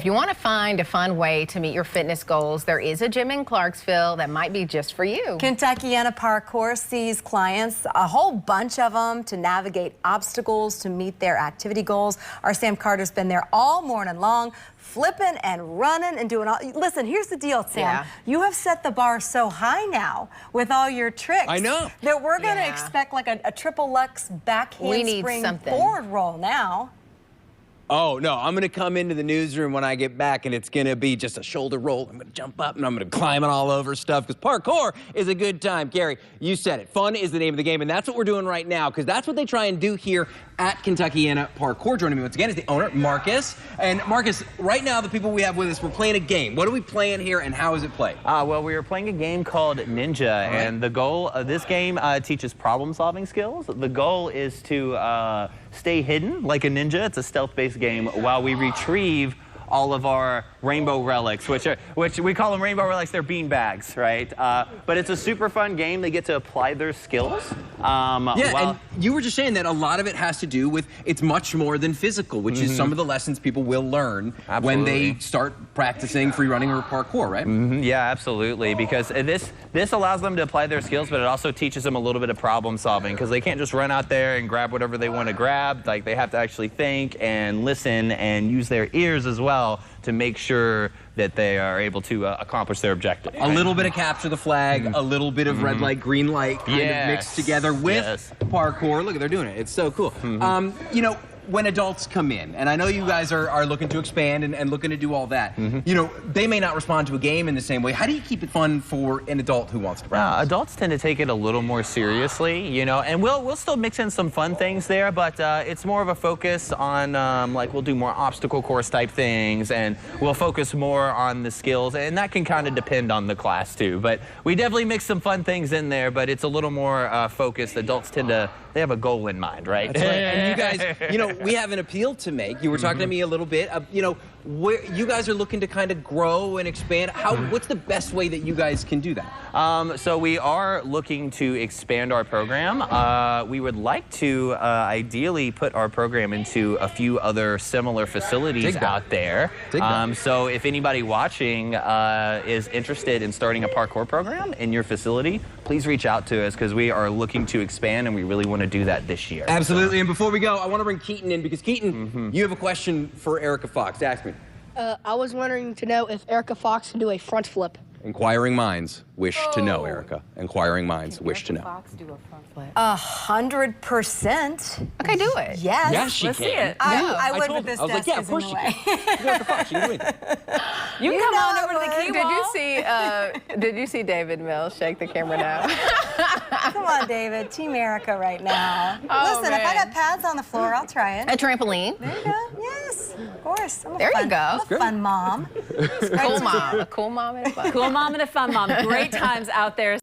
If you want to find a fun way to meet your fitness goals, there is a gym in Clarksville that might be just for you. Kentuckiana Parkour sees clients, a whole bunch of them, to navigate obstacles to meet their activity goals. Our Sam Carter's been there all morning long, flipping and running and doing all. Listen, here's the deal, Sam. Yeah. You have set the bar so high now with all your tricks. I know. That we're going to expect like a triple Lux back handspring forward roll now. Oh, no, I'm going to come into the newsroom when I get back, and it's going to be just a shoulder roll. I'm going to jump up, and I'm going to climb it all over stuff, because parkour is a good time. Gary, you said it. Fun is the name of the game, and that's what we're doing right now, because that's what they try and do here at Kentuckiana Parkour. Joining me once again is the owner, Marcus. And Marcus, right now, the people we have with us, we're playing a game. What are we playing here, and how is it played? Well, we are playing a game called Ninja, and the goal of this game teaches problem-solving skills. The goal is to stay hidden like a ninja. It's a stealth-based game while we retrieve all of our rainbow relics, which we call them rainbow relics. They're bean bags, right? But it's a super fun game. They get to apply their skills. And you were just saying that a lot of it has to do with it's much more than physical, which is some of the lessons people will learn when they start practicing free running or parkour, right? Yeah, absolutely, because this allows them to apply their skills, but it also teaches them a little bit of problem solving, because they can't just run out there and grab whatever they want to grab. Like, they have to actually think and listen and use their ears as well to make sure that they are able to accomplish their objective. A little bit of capture the flag, a little bit of red light, green light kind of mixed together with parkour. Look, they're doing it. It's so cool. You know, when adults come in, and I know you guys are looking to expand and looking to do all that, you know, they may not respond to a game in the same way. How do you keep it fun for an adult who wants to practice? Adults tend to take it a little more seriously, you know, and we'll still mix in some fun things there, but it's more of a focus on, like, we'll do more obstacle course type things, and we'll focus more on the skills, and that can kind of depend on the class too. But we definitely mix some fun things in there, but it's a little more focused. Adults tend to, they have a goal in mind, right? That's right. And you guys, you know, we have an appeal to make. You were talking to me a little bit, you know, where you guys are looking to kind of grow and expand. What's the best way that you guys can do that? So we are looking to expand our program. We would like to ideally put our program into a few other similar facilities out there. So if anybody watching is interested in starting a parkour program in your facility, please reach out to us, because we are looking to expand and we really want to do that this year. Absolutely. And before we go, I want to bring Keaton in, because Keaton, you have a question for Erica Fox. Ask me. I was wondering to know if Erica Fox can do a front flip. Inquiring minds wish to know, Erica. Inquiring minds wish to know. Fox do a front flip? 100%. Okay, do it. Yes. Yes, she Let's can. see it. I would, but this desk is in the way. Erica Fox, you can do it. You can come on over to the key wall. Did you see David Mills shake the camera now? Come on, David. Team Erica right now. Oh, Listen, if I got pads on the floor, I'll try it. A trampoline. There you go. Yes, of course. I'm a There you go. I'm a fun mom. Cool mom. A cool mom and a fun. Cool mom and a fun mom. Great times out there.